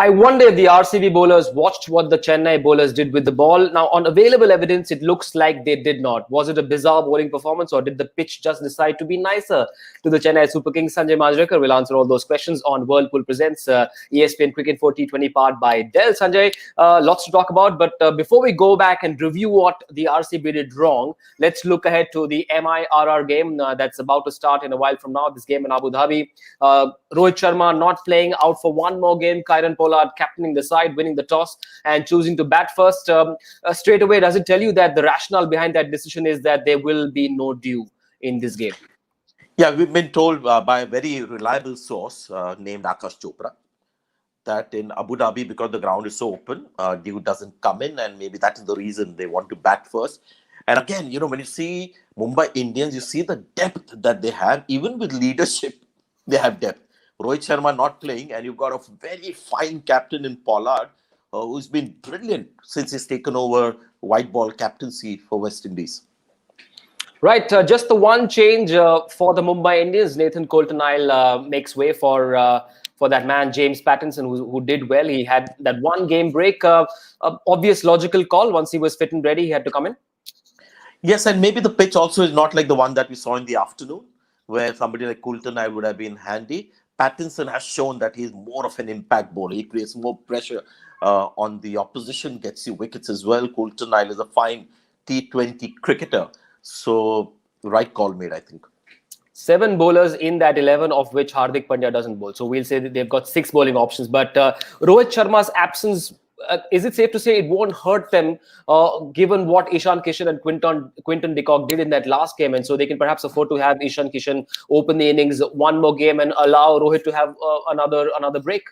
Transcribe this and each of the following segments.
I wonder if the RCB bowlers watched what the Chennai bowlers did with the ball. Now, on available evidence, it looks like they did not. Was it a bizarre bowling performance, or did the pitch just decide to be nicer to the Chennai Super Kings? Sanjay Majrekar will answer all those questions on Whirlpool Presents ESPN Cricket for T20 powered by Dell. Sanjay, lots to talk about. But before we go back and review what the RCB did wrong, let's look ahead to the MIRR game that's about to start in a while from now. This game in Abu Dhabi. Rohit Sharma not playing, out for one more game. Kyron Pollard captaining the side, winning the toss and choosing to bat first. Straight away, does it tell you that the rationale behind that decision is that there will be no dew in this game? Yeah, we've been told by a very reliable source named Akash Chopra that in Abu Dhabi, because the ground is so open, dew doesn't come in, and maybe that is the reason they want to bat first. And again, when you see Mumbai Indians, you see the depth that they have. Even with leadership, they have depth. Rohit Sharma not playing, and you've got a very fine captain in Pollard, who's been brilliant since he's taken over white ball captaincy for West Indies. Right, just the one change for the Mumbai Indians. Nathan Coulter-Nile makes way for that man, James Pattinson, who did well. He had that one game break. Obvious logical call. Once he was fit and ready, he had to come in. Yes, and maybe the pitch also is not like the one that we saw in the afternoon, where somebody like Coulter-Nile would have been handy. Pattinson has shown that he's more of an impact bowler. He creates more pressure on the opposition, gets you wickets as well. Coulter-Nile is a fine T20 cricketer. So, right call made, I think. 7 bowlers in that 11, of which Hardik Pandya doesn't bowl. So, we'll say that they've got 6 bowling options. But Rohit Sharma's absence, is it safe to say it won't hurt them, given what Ishan Kishan and Quinton de Kock did in that last game? And so they can perhaps afford to have Ishan Kishan open the innings one more game and allow Rohit to have another break?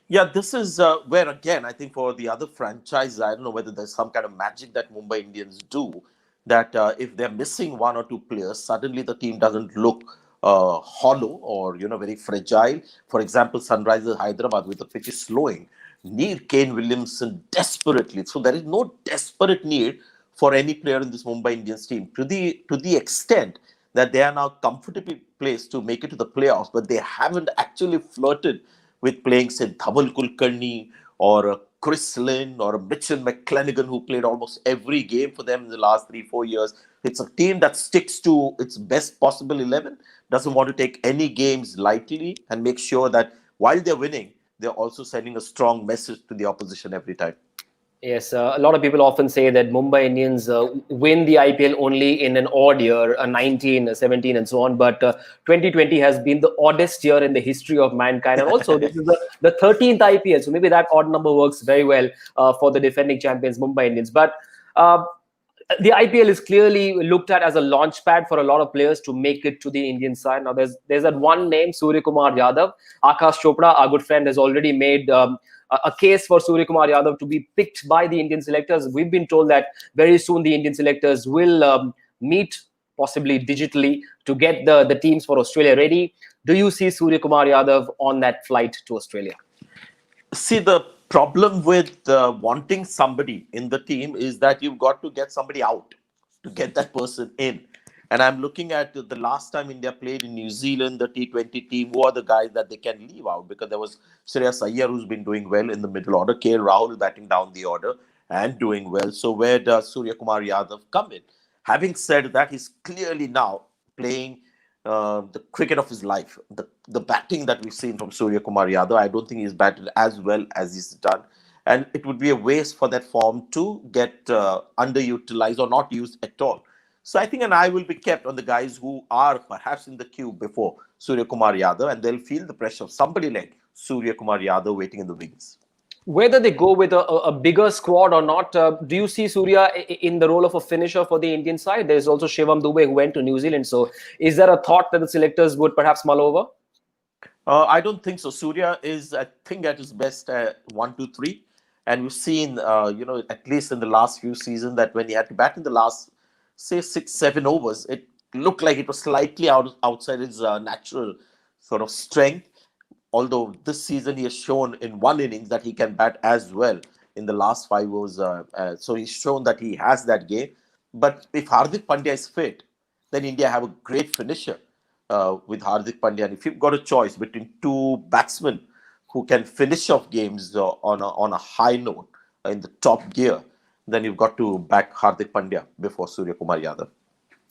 Yeah, this is where, again, I think for the other franchises, I don't know whether there's some kind of magic that Mumbai Indians do, that if they're missing 1 or 2 players, suddenly the team doesn't look hollow or, very fragile. For example, Sunrisers Hyderabad, with the pitch is slowing, need Kane Williamson desperately. So there is no desperate need for any player in this Mumbai Indians team, to the extent that they are now comfortably placed to make it to the playoffs, but they haven't actually flirted with playing, say, Dhaval Kulkarni or Chris Lynn or Mitchell McClenaghan, who played almost every game for them in the last 3-4 years. It's a team that sticks to its best possible 11, doesn't want to take any games lightly, and make sure that while they're winning, they're also sending a strong message to the opposition every time. Yes, a lot of people often say that Mumbai Indians win the IPL only in an odd year, a 19, a 17 and so on. But 2020 has been the oddest year in the history of mankind. And also, this is the 13th IPL. So maybe that odd number works very well for the defending champions, Mumbai Indians. But the IPL is clearly looked at as a launch pad for a lot of players to make it to the Indian side. Now, there's that one name, Surya Kumar Yadav. Akash Chopra, our good friend, has already made a case for Surya Kumar Yadav to be picked by the Indian selectors. We've been told that very soon the Indian selectors will meet, possibly digitally, to get the teams for Australia ready. Do you see Surya Kumar Yadav on that flight to Australia? See, the problem with wanting somebody in the team is that you've got to get somebody out to get that person in. And I'm looking at the last time India played in New Zealand, the T20 team, who are the guys that they can leave out? Because there was SHREYAS Iyer, who's been doing well in the middle order, KL Rahul batting down the order and doing well. So where does Surya Kumar Yadav come in? Having said that, he's clearly now playing the cricket of his life. The batting that we've seen from Surya Kumar Yadav, I don't think he's batted as well as he's done. And it would be a waste for that form to get underutilized or not used at all. So I think an eye will be kept on the guys who are perhaps in the queue before Surya Kumar Yadav, and they'll feel the pressure of somebody like Surya Kumar Yadav waiting in the wings. Whether they go with a bigger squad or not, do you see Surya in the role of a finisher for the Indian side? There's also Shivam Dube, who went to New Zealand. So is there a thought that the selectors would perhaps mull over? I don't think so. Surya is, I think, at his best 1, 2, 3. And we've seen, at least in the last few seasons, that when he had to bat in the last, say, 6, 7 overs, it looked like it was slightly outside his natural sort of strength. Although this season he has shown in one innings that he can bat as well in the last 5 overs. So he's shown that he has that game. But if Hardik Pandya is fit, then India have a great finisher with Hardik Pandya. And if you've got a choice between 2 batsmen who can finish off games on a high note in the top gear, then you've got to back Hardik Pandya before Surya Kumar Yadav.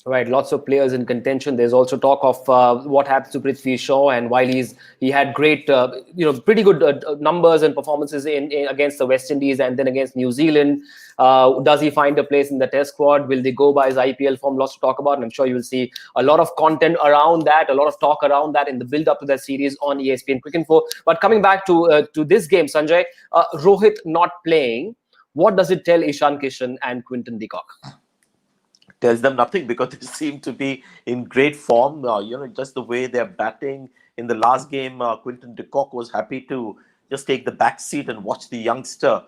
Right, lots of players in contention. There's also talk of what happens to Prithvi Shaw, and while he had great, pretty good numbers and performances in against the West Indies and then against New Zealand, does he find a place in the Test squad? Will they go by his IPL form? Lots to talk about, and I'm sure you'll see a lot of content around that, a lot of talk around that in the build-up to that series on ESPN Cricket Info. But coming back to this game, Sanjay, Rohit not playing, what does it tell Ishan Kishan and Quinton de Kock? Tells them nothing because they seem to be in great form. Just the way they're batting. In the last game, Quinton de Kock was happy to just take the back seat and watch the youngster,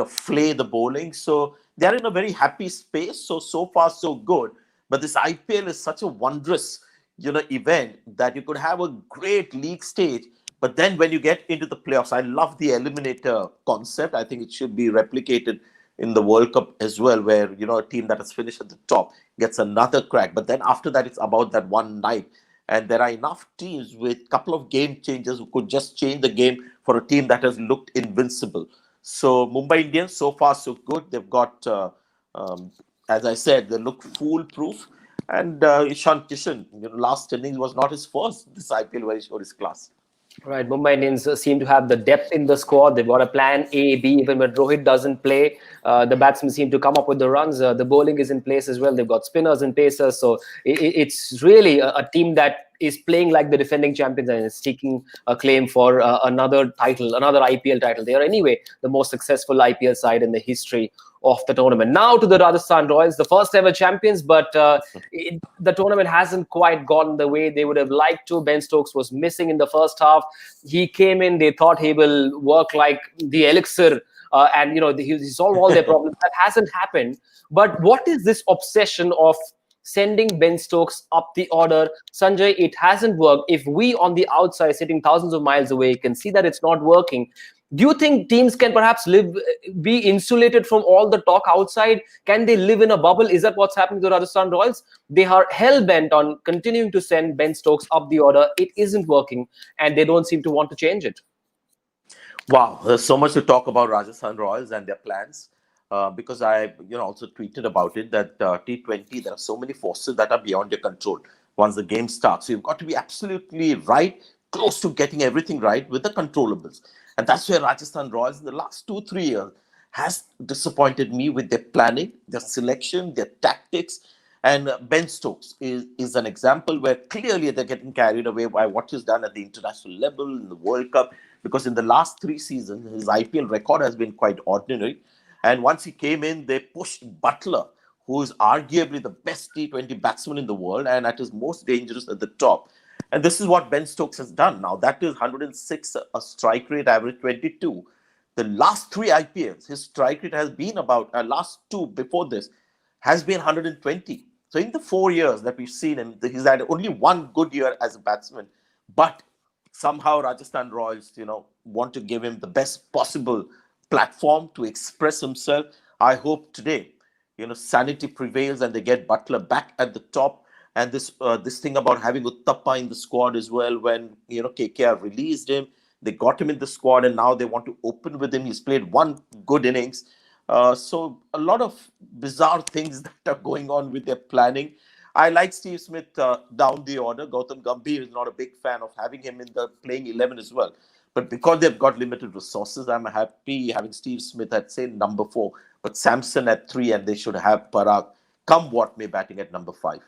flay the bowling. So they're in a very happy space. So far, so good. But this IPL is such a wondrous, event that you could have a great league stage. But then when you get into the playoffs, I love the eliminator concept. I think it should be replicated in the World Cup as well, where a team that has finished at the top gets another crack. But then after that, it's about that one night, and there are enough teams with a couple of game changers who could just change the game for a team that has looked invincible. So Mumbai Indians, so far so good. They've got, as I said, they look foolproof. And Ishan Kishan, last innings was not his first this IPL where he showed his class. Right, Mumbai Indians seem to have the depth in the squad. They've got a plan A, B. Even when Rohit doesn't play, the batsmen seem to come up with the runs. The bowling is in place as well. They've got spinners and pacers. So it's really a team that is playing like the defending champions and is seeking a claim for another title, another IPL title. They are anyway the most successful IPL side in the history of the tournament. Now to the Rajasthan Royals, the first ever champions, but the tournament hasn't quite gone the way they would have liked to. Ben Stokes was missing in the first half. He came in, they thought he will work like the elixir and he solve all their problems. That hasn't happened. But what is this obsession of sending Ben Stokes up the order? Sanjay, it hasn't worked. If we on the outside, sitting thousands of miles away, can see that it's not working, do you think teams can perhaps be insulated from all the talk outside? Can they live in a bubble? Is that what's happening to the Rajasthan Royals? They are hell-bent on continuing to send Ben Stokes up the order. It isn't working, and they don't seem to want to change it. Wow, there's so much to talk about Rajasthan Royals and their plans. Because I also tweeted about it that T20, there are so many forces that are beyond your control once the game starts. So you've got to be absolutely right, close to getting everything right with the controllables. And that's where Rajasthan Royals in the last 2-3 years has disappointed me with their planning, their selection, their tactics. And Ben Stokes is an example where clearly they're getting carried away by what he's done at the international level, in the World Cup, because in the last 3 seasons, his IPL record has been quite ordinary. And once he came in, they pushed Butler, who is arguably the best T20 batsman in the world and at his most dangerous at the top. And this is what Ben Stokes has done. Now, that is 106, a strike rate, average 22. The last 3 IPLs, his strike rate has been about, last 2 before this, has been 120. So in the 4 years that we've seen him, he's had only 1 good year as a batsman. But somehow Rajasthan Royals, want to give him the best possible platform to express himself. I hope today, sanity prevails and they get Butler back at the top. And this thing about having Uttappa in the squad as well, when KKR released him, they got him in the squad, and now they want to open with him. He's played 1 good innings. So a lot of bizarre things that are going on with their planning. I like Steve Smith down the order. Gautam Gambhir is not a big fan of having him in the playing 11 as well. But because they've got limited resources, I'm happy having Steve Smith at, say, number 4, but Samson at 3, and they should have Parag, come what may, batting at number 5.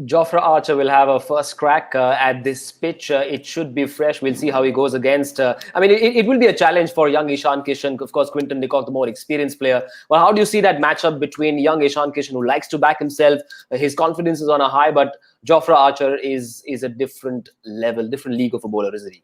Jofra Archer will have a first crack at this pitch. It should be fresh. We'll see how he goes against. It will be a challenge for young Ishan Kishan. Of course, Quinton de Kock, the more experienced player. Well, how do you see that matchup between young Ishan Kishan, who likes to back himself? His confidence is on a high, but Jofra Archer is a different level, different league of a bowler, isn't he?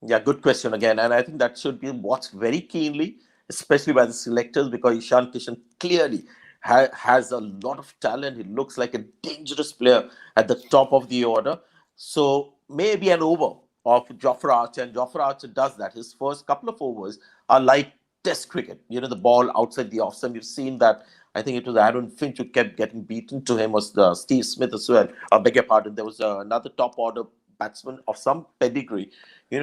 Yeah, good question again. And I think that should be watched very keenly, especially by the selectors, because Ishan Kishan clearly has a lot of talent. He looks like a dangerous player at the top of the order. So maybe an over of Jofra Archer, and Jofra Archer does that. His first couple of overs are like test cricket. The ball outside the off stump. You've seen that. I think it was Aaron Finch who kept getting beaten to him, was Steve Smith as well. I beg your pardon. There was another top order batsman of some pedigree,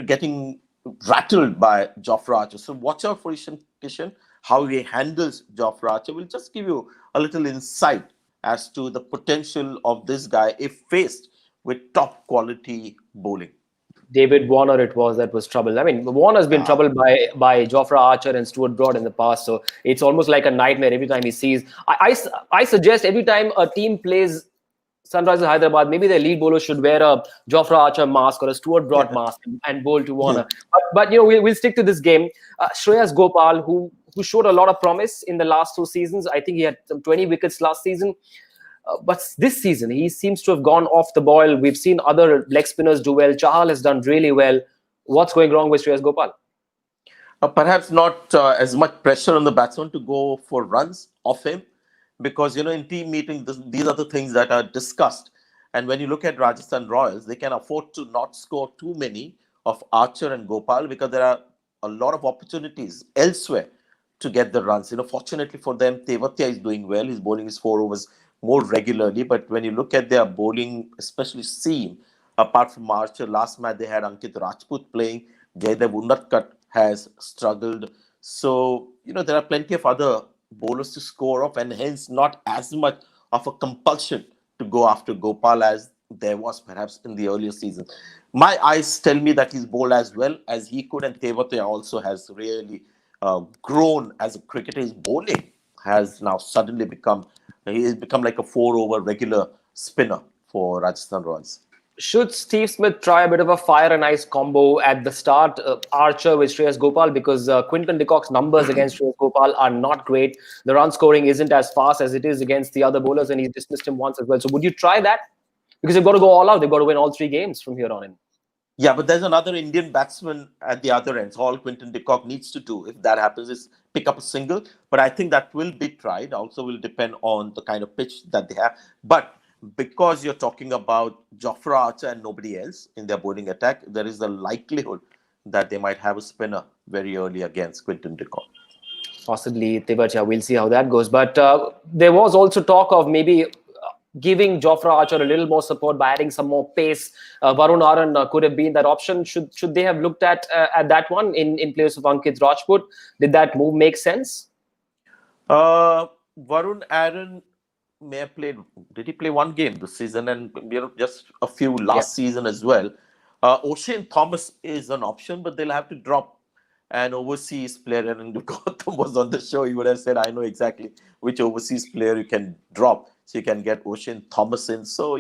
getting rattled by Jofra Archer. So watch out for Ishan Kishan, how he handles Jofra Archer. Will just give you a little insight as to the potential of this guy if faced with top quality bowling. David Warner, it was that was trouble. I mean, Warner's been Yeah. troubled by Jofra Archer and Stuart Broad in the past, so it's almost like a nightmare every time he sees. I suggest every time a team plays Sunrisers Hyderabad, maybe their lead bowler should wear a Jofra Archer mask or a Stuart Broad mask and bowl to Warner. But we'll stick to this game. Shreyas Gopal, who showed a lot of promise in the last 2 seasons. I think he had some 20 wickets last season. But this season, he seems to have gone off the boil. We've seen other leg spinners do well. Chahal has done really well. What's going wrong with Shreyas Gopal? Perhaps not as much pressure on the batsman to go for runs off him, because in team meetings these are the things that are discussed. And when you look at Rajasthan Royals, they can afford to not score too many of Archer and Gopal, because there are a lot of opportunities elsewhere to get the runs. Fortunately for them, Tewatia is doing well. He's bowling his 4 overs more regularly. But when you look at their bowling, especially seam, apart from Archer, last match they had Ankit Rajput playing. Jaydev Unnatkut has struggled. So, there are plenty of other bowlers to score off, and hence not as much of a compulsion to go after Gopal as there was perhaps in the earlier season. My eyes tell me that he's bowled as well as he could, and Tewatia also has really grown as a cricketer. His bowling has now suddenly become like a 4-over regular spinner for Rajasthan Royals. Should Steve Smith try a bit of a fire and ice combo at the start, Archer with Shreyas Gopal, because Quinton de Kock's numbers against Shreyas Gopal are not great. The run scoring isn't as fast as it is against the other bowlers, and he's dismissed him once as well. So would you try that? Because they've got to go all out. They've got to win all 3 games from here on in. Yeah, but there's another Indian batsman at the other end. So all Quinton de Kock needs to do, if that happens, is pick up a single. But I think that will be tried. Also will depend on the kind of pitch that they have. But because you're talking about Jofra Archer and nobody else in their bowling attack, there is a likelihood that they might have a spinner very early against Quinton de Kock. Possibly Tewatia. We'll see how that goes. But there was also talk of maybe giving Jofra Archer a little more support by adding some more pace. Varun Aaron could have been that option. Should they have looked at that one in place of Ankit Rajput? Did that move make sense? Varun Aaron may have played. Did he play 1 game this season, and just a few last season as well? O'Shane Thomas is an option, but they'll have to drop an overseas player. And if Gautam was on the show, he would have said, "I know exactly which overseas player you can drop, so you can get O'Shane Thomas in." So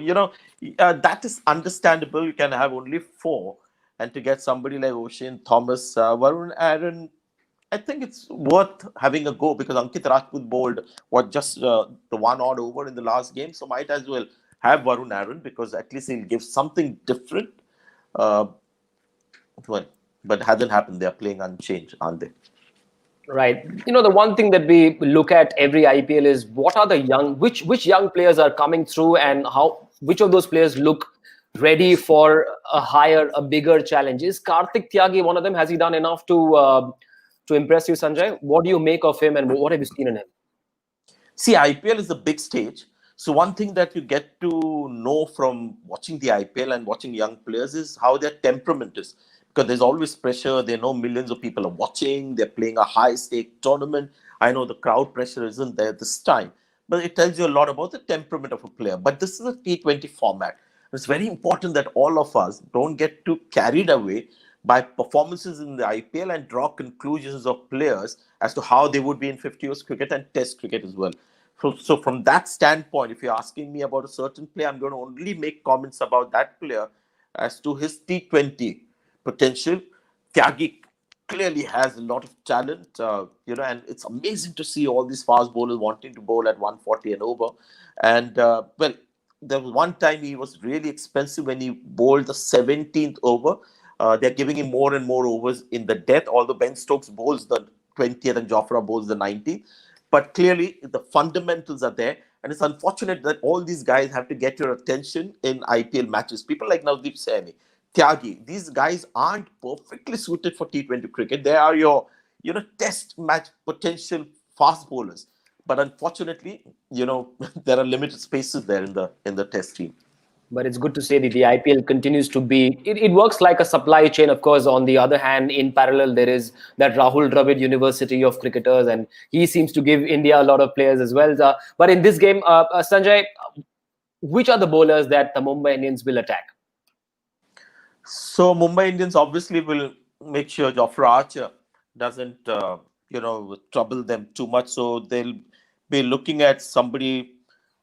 that is understandable. You can have only 4, and to get somebody like O'Shane Thomas, Varun Aaron, I think it's worth having a go, because Ankit Rajput bowled just the 1 odd over in the last game, so might as well have Varun Aaron, because at least he'll give something different. But hasn't happened. They're playing unchanged, aren't they? Right. The one thing that we look at every IPL is what are the which young players are coming through, and which of those players look ready for a bigger challenge. Is Karthik Tyagi one of them? Has he done enough to impress you, Sanjay? What do you make of him, and what have you seen in him? See, IPL is a big stage. So one thing that you get to know from watching the IPL and watching young players is how their temperament is. Because there's always pressure. They know millions of people are watching. They're playing a high-stake tournament. I know the crowd pressure isn't there this time. But it tells you a lot about the temperament of a player. But this is a T20 format. It's very important that all of us don't get too carried away by performances in the IPL and draw conclusions of players as to how they would be in 50 overs cricket and test cricket as well. So from that standpoint, if you're asking me about a certain player, I'm going to only make comments about that player as to his T20 potential. Tyagi clearly has a lot of talent, and it's amazing to see all these fast bowlers wanting to bowl at 140 and over. And, there was one time he was really expensive when he bowled the 17th over. They're giving him more and more overs in the death, although Ben Stokes bowls the 20th and Jofra bowls the 19th. But clearly, the fundamentals are there. And it's unfortunate that all these guys have to get your attention in IPL matches. People like Navdeep Saini, Tyagi, these guys aren't perfectly suited for T20 cricket. They are your, test match potential fast bowlers. But unfortunately, there are limited spaces there in the test team. But it's good to say that the IPL continues to be, it works like a supply chain. Of course, on the other hand, in parallel, there is that Rahul Dravid University of cricketers, and he seems to give India a lot of players as well. But in this game, Sanjay, which are the bowlers that the Mumbai Indians will attack? So Mumbai Indians obviously will make sure Jofra Archer doesn't, trouble them too much. So they'll be looking at somebody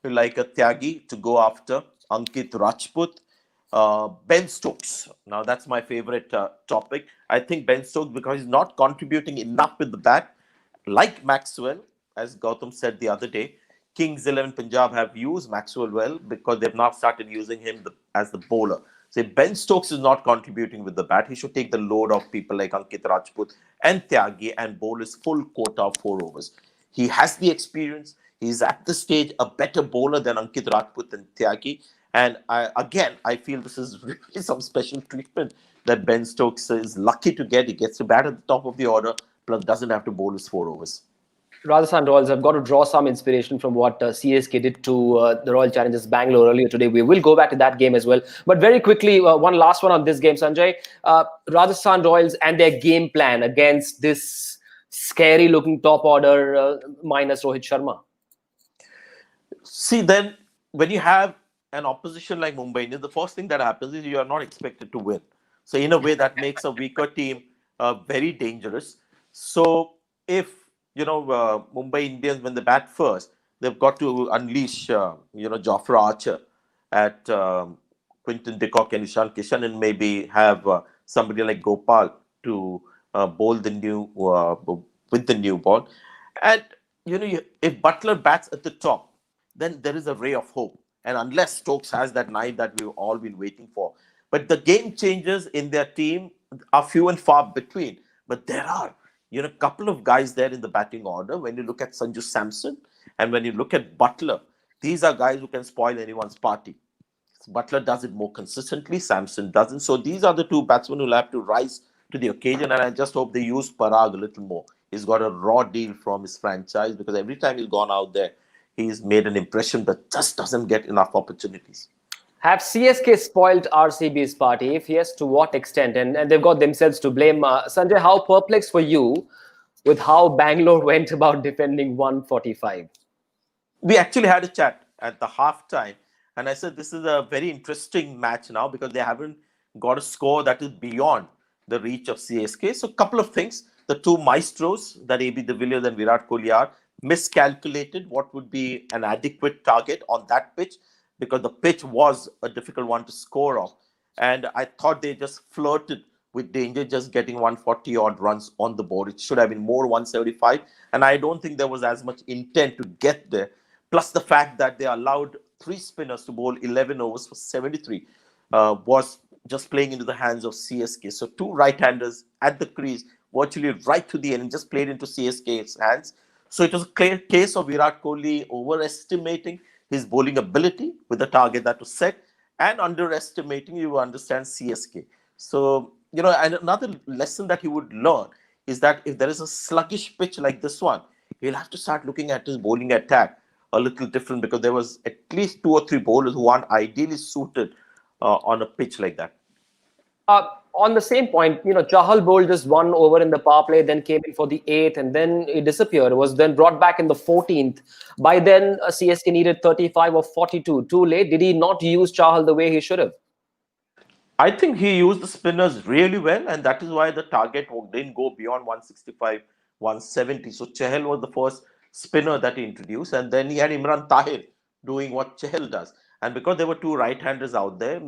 like a Tyagi to go after, Ankit Rajput, Ben Stokes. Now that's my favorite topic. I think Ben Stokes, because he's not contributing enough with the bat, like Maxwell, as Gautam said the other day. Kings 11 Punjab have used Maxwell well because they've now started using him as the bowler. So if Ben Stokes is not contributing with the bat, he should take the load of people like Ankit Rajput and Tyagi and bowl his full quota of 4 overs. He has the experience. He's at this stage a better bowler than Ankit Rajput and Tyagi. And I feel this is really some special treatment that Ben Stokes is lucky to get. He gets to bat at the top of the order, plus doesn't have to bowl his 4 overs. Rajasthan Royals have got to draw some inspiration from what CSK did to the Royal Challengers Bangalore earlier today. We will go back to that game as well. But very quickly, one last one on this game, Sanjay. Rajasthan Royals and their game plan against this scary-looking top order minus Rohit Sharma. See, then when you have an opposition like Mumbai Indians, the first thing that happens is you are not expected to win. So in a way, that makes a weaker team very dangerous. So if Mumbai Indians, when they bat first, they've got to unleash, Jofra Archer at Quinton de Kock and Ishan Kishan, and maybe have somebody like Gopal to bowl the new with the new ball. And if Butler bats at the top, then there is a ray of hope. And unless Stokes has that night that we've all been waiting for, but the game changers in their team are few and far between. But there are a couple of guys there in the batting order. When you look at Sanju Samson and when you look at Butler, these are guys who can spoil anyone's party. Butler does it more consistently, Samson doesn't. So these are the two batsmen who will have to rise to the occasion, and I just hope they use Parag a little more. He's got a raw deal from his franchise because every time he's gone out there, he's made an impression but just doesn't get enough opportunities. Have CSK spoiled RCB's party? If yes, to what extent? And they've got themselves to blame. Sanjay, how perplexed were you with how Bangalore went about defending 145? We actually had a chat at the halftime, and I said this is a very interesting match now because they haven't got a score that is beyond the reach of CSK. So a couple of things. The two maestros that AB de Villiers and Virat Kohli are miscalculated what would be an adequate target on that pitch, because the pitch was a difficult one to score off. And I thought they just flirted with danger, just getting 140 odd runs on the board. It should have been more 175. And I don't think there was as much intent to get there. Plus the fact that they allowed 3 spinners to bowl 11 overs for 73 was just playing into the hands of CSK. So 2 right-handers at the crease, virtually right to the end, and just played into CSK's hands. So it was a clear case of Virat Kohli overestimating his bowling ability with the target that was set and underestimating, you understand, CSK. So, and another lesson that he would learn is that if there is a sluggish pitch like this one, he'll have to start looking at his bowling attack a little different, because there was at least 2 or 3 bowlers who aren't ideally suited on a pitch like that. On the same point, Chahal bowled just 1 over in the power play, then came in for the 8th, and then it disappeared. It was then brought back in the 14th. By then, CSK needed 35 or 42. Too late. Did he not use Chahal the way he should have? I think he used the spinners really well, and that is why the target didn't go beyond 165, 170. So Chahal was the first spinner that he introduced, and then he had Imran Tahir doing what Chahal does. And because there were 2 right-handers out there,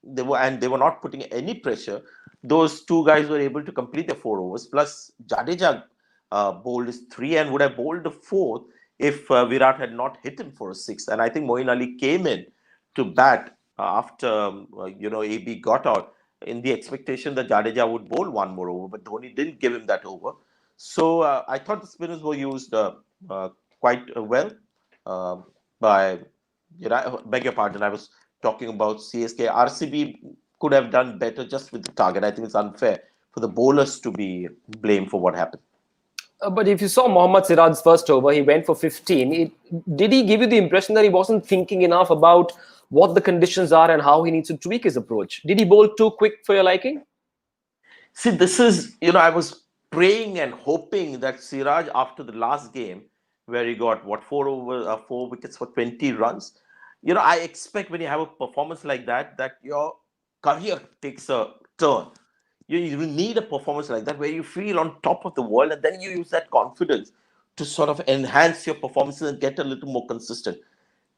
they were not putting any pressure, those 2 guys were able to complete their 4 overs. Plus Jadeja bowled his 3 and would have bowled the 4th if Virat had not hit him for a 6. And I think Moeen Ali came in to bat after AB got out in the expectation that Jadeja would bowl 1 more over, but Dhoni didn't give him that over. So I thought the spinners were used quite well by, beg your pardon, I was talking about CSK. RCB could have done better just with the target. I think it's unfair for the bowlers to be blamed for what happened. But if you saw Mohammad Siraj's first over, he went for 15. Did he give you the impression that he wasn't thinking enough about what the conditions are and how he needs to tweak his approach? Did he bowl too quick for your liking? See, this is, I was praying and hoping that Siraj, after the last game, where he got what, 4 wickets for 20 runs, I expect when you have a performance like that, that your career takes a turn. You will need a performance like that where you feel on top of the world, and then you use that confidence to sort of enhance your performances and get a little more consistent.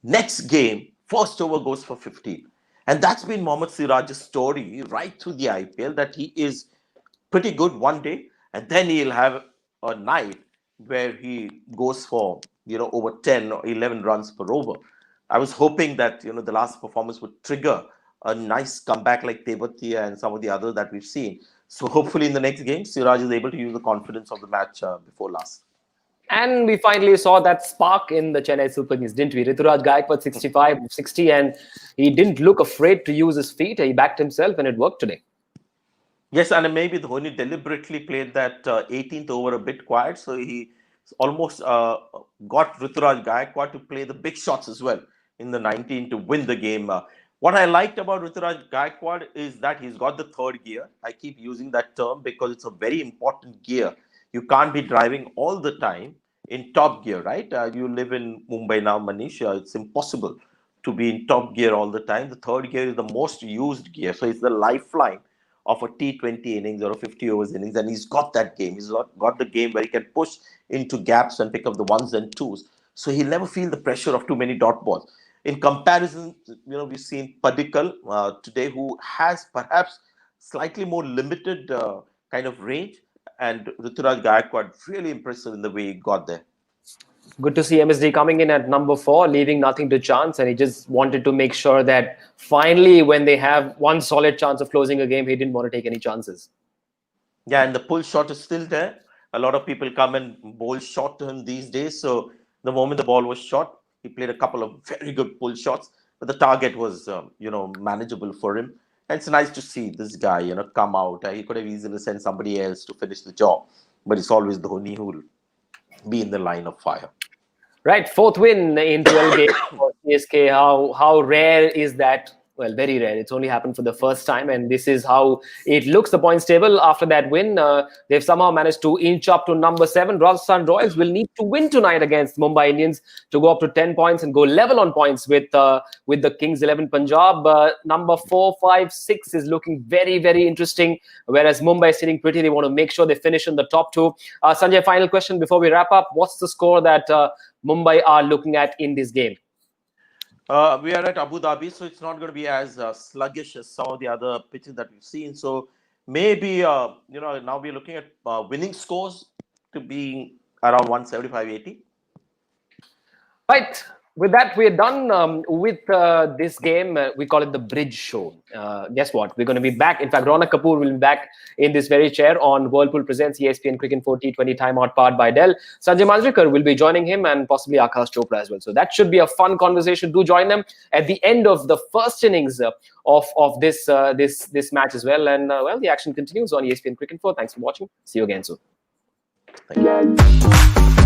Next game, first over goes for 15. And that's been Mohammad Siraj's story right through the IPL, that he is pretty good one day, and then he'll have a night where he goes for, over 10 or 11 runs per over. I was hoping that, the last performance would trigger a nice comeback like Tebatia and some of the others that we've seen. So hopefully in the next game, Siraj is able to use the confidence of the match before last. And we finally saw that spark in the Chennai Super Kings, didn't we? RUTURAJ GAIKWAD 65, 60, and he didn't look afraid to use his feet. He backed himself, and it worked today. Yes, and maybe Dhoni deliberately played that 18th over a bit quiet, so he almost got RUTURAJ GAIKWAD to play the big shots as well in the 19 to win the game. What I liked about RUTURAJ GAIKWAD is that he's got the third gear. I keep using that term because it's a very important gear. You can't be driving all the time in top gear, right? You live in Mumbai now, Manish. It's impossible to be in top gear all the time. The third gear is the most used gear, so it's the lifeline of a T20 innings or a 50 overs innings, and he's got that game. He's got the game where he can push into gaps and pick up the ones and twos. So he'll never feel the pressure of too many dot balls. In comparison, we've seen Padikkal today, who has perhaps slightly more limited kind of range, and RUTURAJ GAIKWAD really impressive in the way he got there. Good to see MSD coming in at number 4, leaving nothing to chance, and he just wanted to make sure that finally, when they have one solid chance of closing a game, he didn't want to take any chances. Yeah, and the pull shot is still there. A lot of people come and bowl short to him these days. So the moment the ball was shot, he played a couple of very good pull shots, but the target was, manageable for him. And it's nice to see this guy, come out. He could have easily sent somebody else to finish the job, but it's always Dhoni who will be in the line of fire. Right, 4th win in 12 games for CSK. How rare is that? Well, very rare. It's only happened for the first time, and this is how it looks. The points table after that win, they've somehow managed to inch up to number 7. Rajasthan Royals will need to win tonight against Mumbai Indians to go up to 10 points and go level on points with the Kings 11 Punjab. Number 4, 5, 6 is looking very, very interesting, whereas Mumbai is sitting pretty. They want to make sure they finish in the top 2. Sanjay, final question before we wrap up. What's the score that Mumbai are looking at in this game? We are at Abu Dhabi, so it's not going to be as sluggish as some of the other pitches that we've seen. So maybe, now we're looking at winning scores to be around 175-80. Right. With that, we're done with this game. We call it the Bridge Show. Guess what? We're going to be back. In fact, Ronak Kapoor will be back in this very chair on Whirlpool Presents ESPN Cricket 4 T20 Timeout powered by Dell. Sanjay Manjrekar will be joining him, and possibly Akash Chopra as well. So that should be a fun conversation. Do join them at the end of the first innings of this match as well. And the action continues on ESPN Cricket 4. Thanks for watching. See you again soon. Thank you.